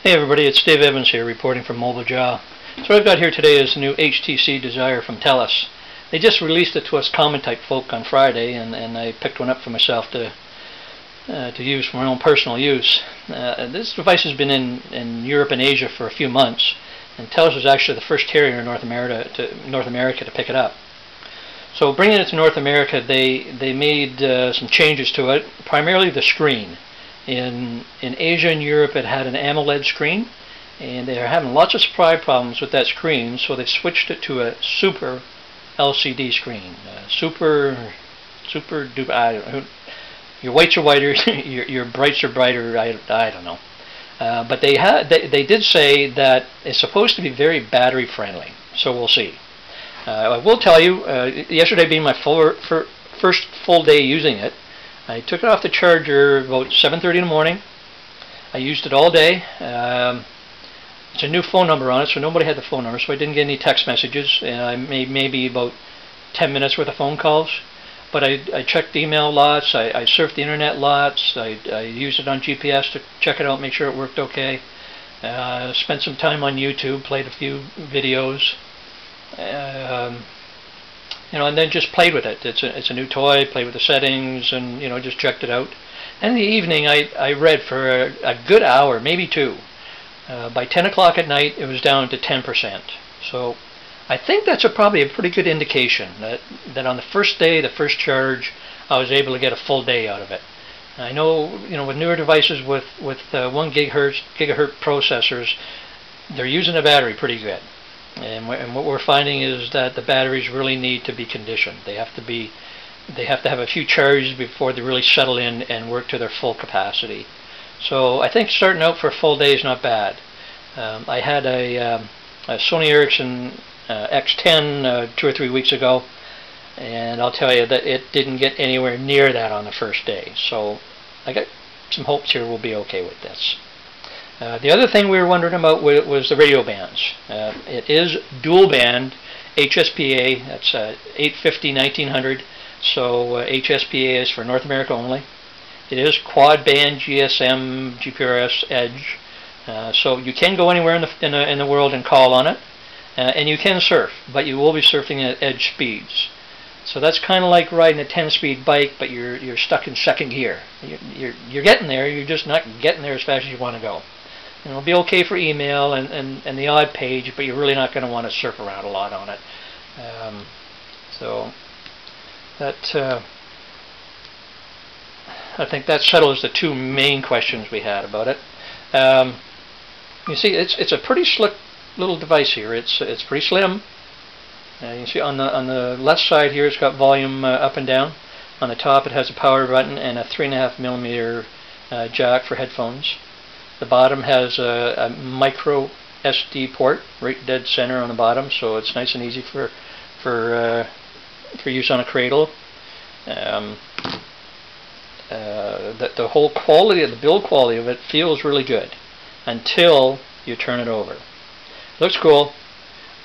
Hey everybody, it's Dave Evans here reporting from Mobile Jaw. So what I've got here today is the new HTC Desire from TELUS. They just released it to us common type folk on Friday, and I picked one up for myself to use for my own personal use. This device has been in Europe and Asia for a few months, and TELUS was actually the first carrier in North America to pick it up. So bringing it to North America, they made some changes to it, primarily the screen. In Asia and Europe, it had an AMOLED screen, and they're having lots of supply problems with that screen, so they switched it to a Super LCD screen. Super duper. I don't know. Your whites are whiter, your brights are brighter. I don't know. But they did say that it's supposed to be very battery friendly. So we'll see. I will tell you, yesterday being my first full day using it, I took it off the charger about 7:30 in the morning. I used it all day. It's a new phone number on it, so nobody had the phone number, so I didn't get any text messages, and I made maybe about 10 minutes worth of phone calls. But I checked email lots, I surfed the internet lots, I used it on GPS to check it out, make sure it worked okay. Spent some time on YouTube, played a few videos. And then just played with it. It's a new toy, played with the settings, and just checked it out. And in the evening, I read for a good hour, maybe two. By 10 o'clock at night, it was down to 10%. So I think that's probably a pretty good indication that on the first day, the first charge, I was able to get a full day out of it. I know, with newer devices with 1 gigahertz processors, they're using the battery pretty good. And what we're finding is that the batteries really need to be conditioned. They have to have a few charges before they really settle in and work to their full capacity. So I think starting out for a full day is not bad. I had a Sony Ericsson X10 2 or 3 weeks ago, and I'll tell you that it didn't get anywhere near that on the first day. So I got some hopes here we'll be okay with this. The other thing we were wondering about was the radio bands. It is dual band HSPA, that's 850, 1900, so HSPA is for North America only. It is quad band GSM, GPRS, Edge, so you can go anywhere in the world and call on it, and you can surf, but you will be surfing at edge speeds. So that's kind of like riding a 10-speed bike, but you're stuck in second gear. You're getting there, you're just not getting there as fast as you want to go. It'll be okay for email and the odd page, but you're really not going to want to surf around a lot on it. So that I think that settles the two main questions we had about it. You see, it's a pretty slick little device here. It's pretty slim. You see on the left side here, it's got volume up and down. On the top, it has a power button and a 3.5mm jack for headphones. The bottom has a micro SD port right dead center on the bottom, so it's nice and easy for use on a cradle. The whole quality of the build quality of it feels really good until you turn it over. Looks cool,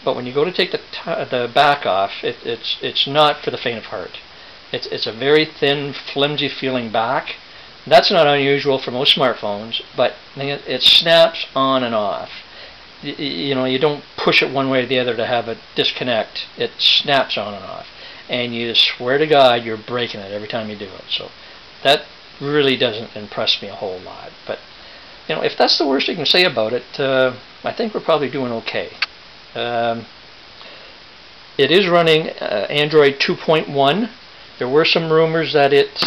but when you go to take the back off, it's not for the faint of heart. It's a very thin, flimsy feeling back. That's not unusual for most smartphones, but it snaps on and off. You don't push it one way or the other to have a disconnect. It snaps on and off, and you swear to God you're breaking it every time you do it. So that really doesn't impress me a whole lot. But if that's the worst you can say about it, I think we're probably doing okay. It is running Android 2.1. There were some rumors that it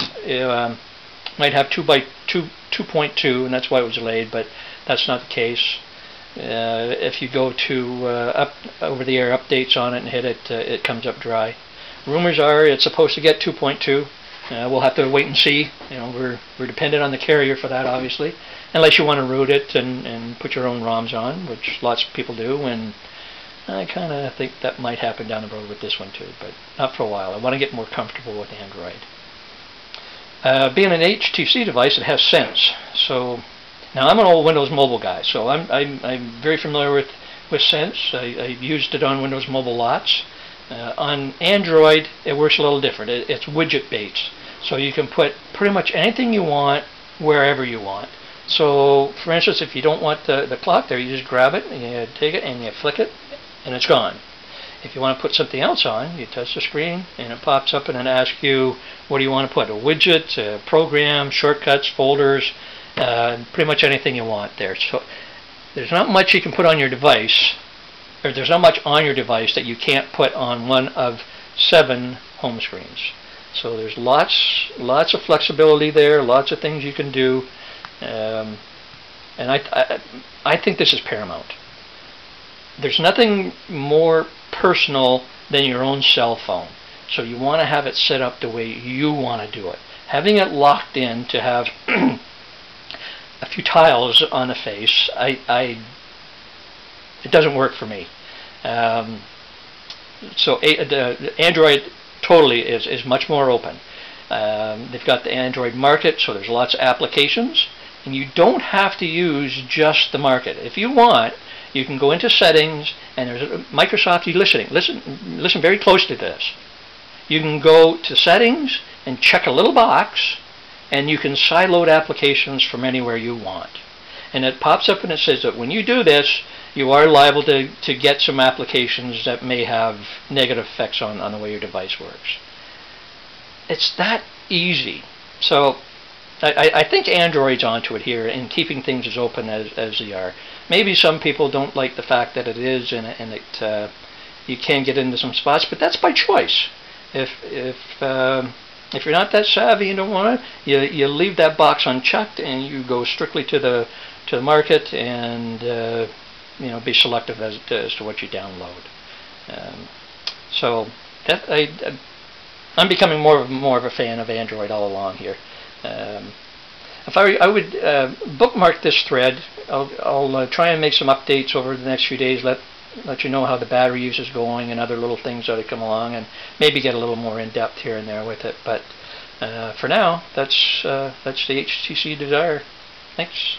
might have 2.2, and that's why it was delayed, but that's not the case. If you go to over-the-air updates on it and hit it, it comes up dry. Rumors are it's supposed to get 2.2. We'll have to wait and see. We're dependent on the carrier for that, obviously, unless you want to root it and put your own ROMs on, which lots of people do, and I kind of think that might happen down the road with this one too, but not for a while. I want to get more comfortable with Android. Being an HTC device, it has Sense. So now I'm an old Windows Mobile guy, so I'm very familiar with Sense. I used it on Windows Mobile lots. On Android, it works a little different. It's widget based, so you can put pretty much anything you want wherever you want. So, for instance, if you don't want the clock there, you just grab it and you take it and you flick it, and it's gone. If you want to put something else on, you touch the screen and it pops up and it asks you, what do you want to put? A widget, a program, shortcuts, folders, pretty much anything you want there. So there's not much you can put on your device, or there's not much on your device that you can't put on one of 7 home screens. So there's lots of flexibility there, lots of things you can do, and I think this is paramount. There's nothing more personal than your own cell phone. So you want to have it set up the way you want to do it. Having it locked in to have a few tiles on the face, it doesn't work for me. So the Android totally is much more open. They've got the Android market, so there's lots of applications, and you don't have to use just the market. If you want, you can go into settings, and there's Microsoft. You listen very closely to this. You can go to settings and check a little box, and you can sideload applications from anywhere you want. And it pops up and it says that when you do this, you are liable to get some applications that may have negative effects on the way your device works. It's that easy. So I think Android's onto it here in keeping things as open as they are. Maybe some people don't like the fact that it is, and it you can get into some spots, but that's by choice. If you're not that savvy and don't want it, you leave that box unchecked and you go strictly to the market and be selective as to what you download. So I'm becoming more of a fan of Android all along here. If I would bookmark this thread. I'll try and make some updates over the next few days. Let you know how the battery use is going and other little things that come along, and maybe get a little more in depth here and there with it. But for now, that's the HTC Desire. Thanks.